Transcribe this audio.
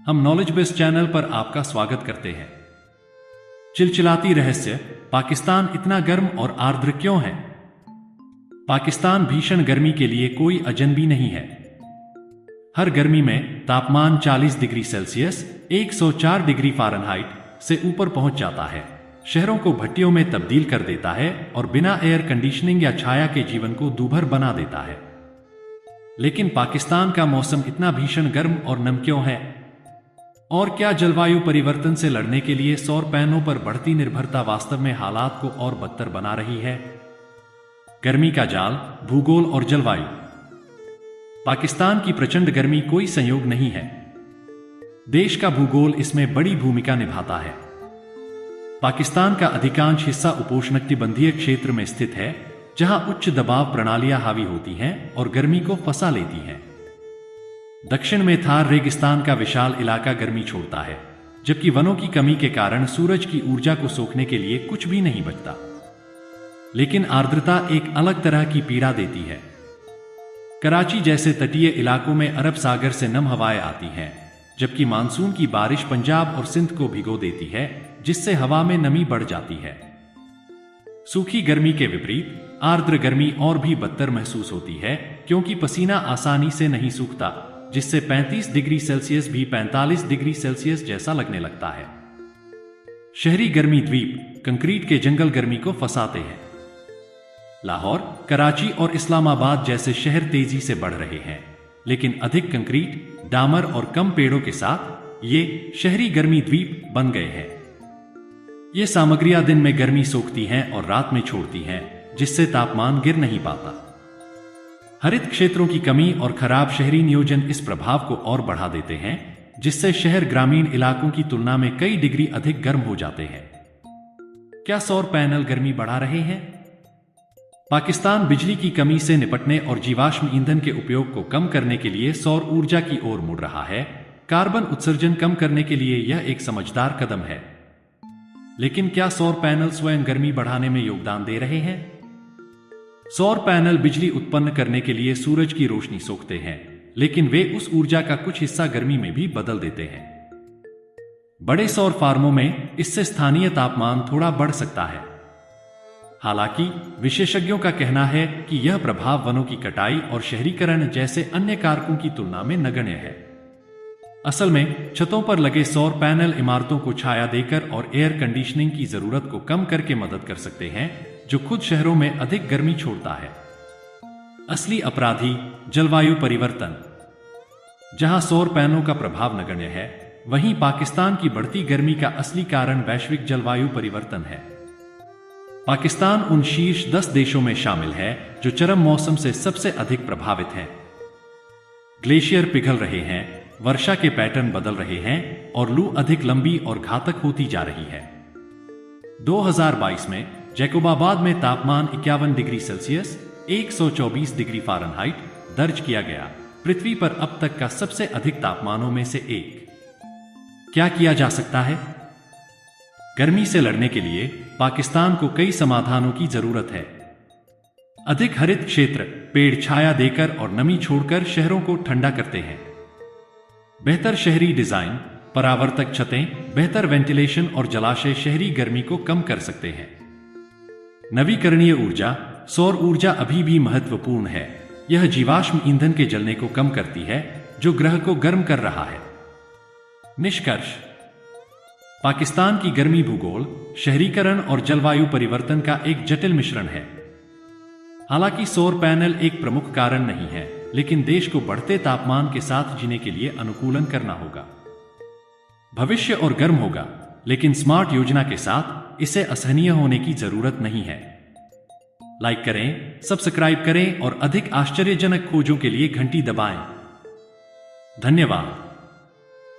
हम knowledge base channel पर आपका स्वागत करते हैं। चिलचिलाती रहस्य, पाकिस्तान इतना गर्म और आर्द्र क्यों है? पाकिस्तान भीषण गर्मी के लिए कोई अजनबी नहीं है। हर गर्मी में तापमान 40 डिग्री सेल्सियस 104 डिग्री फ़ारेनहाइट से ऊपर पहुंच जाता है, शहरों को भट्टियों में तब्दील कर देता है और बिना एयर कंडीशनिंग या छाया के जीवन को दूभर बना देता है। लेकिन पाकिस्तान का मौसम इतना भीषण गर्म और नम क्यों है? और क्या जलवायु परिवर्तन से लड़ने के लिए सौर पैनलों पर बढ़ती निर्भरता वास्तव में हालात को और बदतर बना रही है? गर्मी का जाल, भूगोल और जलवायु। पाकिस्तान की प्रचंड गर्मी कोई संयोग नहीं है। देश का भूगोल इसमें बड़ी भूमिका निभाता है। पाकिस्तान का अधिकांश हिस्सा उपोष्णकटिबंधीय क्षेत्र में स्थित है, जहां उच्च दबाव प्रणालियां हावी होती हैं और गर्मी को फंसा लेती हैं। दक्षिण में थार रेगिस्तान का विशाल इलाका गर्मी छोड़ता है, जबकि वनों की कमी के कारण सूरज की ऊर्जा को सोखने के लिए कुछ भी नहीं बचता। लेकिन आर्द्रता एक अलग तरह की पीड़ा देती है। कराची जैसे तटीय इलाकों में अरब सागर से नम हवाएं आती हैं, जबकि मानसून की बारिश पंजाब और सिंध को भिगो देती है, जिससे हवा में नमी बढ़ जाती है। सूखी गर्मी के विपरीत आर्द्र गर्मी और भी बदतर महसूस होती है, क्योंकि पसीना आसानी से नहीं सूखता, जिससे 35 डिग्री सेल्सियस भी 45 डिग्री सेल्सियस जैसा लगने लगता है। शहरी गर्मी द्वीप कंक्रीट के जंगल गर्मी को फंसाते हैं। लाहौर, कराची और इस्लामाबाद जैसे शहर तेजी से बढ़ रहे हैं, लेकिन अधिक कंक्रीट, डामर और कम पेड़ों के साथ ये शहरी गर्मी द्वीप बन गए हैं। ये सामग्रियां दिन में गर्मी सोखती हैं और रात में छोड़ती हैं, जिससे तापमान गिर नहीं पाता। हरित क्षेत्रों की कमी और खराब शहरी नियोजन इस प्रभाव को और बढ़ा देते हैं, जिससे शहर ग्रामीण इलाकों की तुलना में कई डिग्री अधिक गर्म हो जाते हैं। क्या सौर पैनल गर्मी बढ़ा रहे हैं? पाकिस्तान बिजली की कमी से निपटने और जीवाश्म ईंधन के उपयोग को कम करने के लिए सौर ऊर्जा की ओर मुड़ रहा है। कार्बन उत्सर्जन कम करने के लिए यह एक समझदार कदम है। लेकिन क्या सौर पैनल स्वयं गर्मी बढ़ाने में योगदान दे रहे हैं? सौर पैनल बिजली उत्पन्न करने के लिए सूरज की रोशनी सोखते हैं, लेकिन वे उस ऊर्जा का कुछ हिस्सा गर्मी में भी बदल देते हैं। बड़े सौर फार्मों में इससे स्थानीय तापमान थोड़ा बढ़ सकता है। हालांकि विशेषज्ञों का कहना है कि यह प्रभाव वनों की कटाई और शहरीकरण जैसे अन्य कारकों की तुलना में नगण्य है। असल में छतों पर लगे सौर पैनल इमारतों को छाया देकर और एयर कंडीशनिंग की जरूरत को कम करके मदद कर सकते हैं, जो खुद शहरों में अधिक गर्मी छोड़ता है। असली अपराधी जलवायु परिवर्तन। जहां सौर पैनलों का प्रभाव नगण्य है, वहीं पाकिस्तान की बढ़ती गर्मी का असली कारण वैश्विक जलवायु परिवर्तन है। पाकिस्तान उन शीर्ष 10 देशों में शामिल है जो चरम मौसम से सबसे अधिक प्रभावित हैं। ग्लेशियर पिघल रहे हैं, वर्षा के पैटर्न बदल रहे हैं और लू अधिक लंबी और घातक होती जा रही है। 2022 में जैकोबाबाद में तापमान 51 डिग्री सेल्सियस 124 डिग्री फ़ारेनहाइट दर्ज किया गया, पृथ्वी पर अब तक का सबसे अधिक तापमानों में से एक। क्या किया जा सकता है? गर्मी से लड़ने के लिए पाकिस्तान को कई समाधानों की जरूरत है। अधिक हरित क्षेत्र पेड़ छाया देकर और नमी छोड़कर शहरों को ठंडा करते हैं। बेहतर शहरी डिजाइन, परावर्तक छतें, बेहतर वेंटिलेशन और जलाशय शहरी गर्मी को कम कर सकते हैं। नवीकरणीय ऊर्जा, सौर ऊर्जा अभी भी महत्वपूर्ण है। यह जीवाश्म ईंधन के जलने को कम करती है, जो ग्रह को गर्म कर रहा है। निष्कर्ष: पाकिस्तान की गर्मी भूगोल, शहरीकरण और जलवायु परिवर्तन का एक जटिल मिश्रण है। हालांकि सौर पैनल एक प्रमुख कारण नहीं है, लेकिन देश को बढ़ते तापमान के साथ जीने के लिए अनुकूलन करना होगा। भविष्य और गर्म होगा, लेकिन स्मार्ट योजना के साथ इसे असहनीय होने की जरूरत नहीं है। लाइक करें, सब्सक्राइब करें और अधिक आश्चर्यजनक खोजों के लिए घंटी दबाएं। धन्यवाद।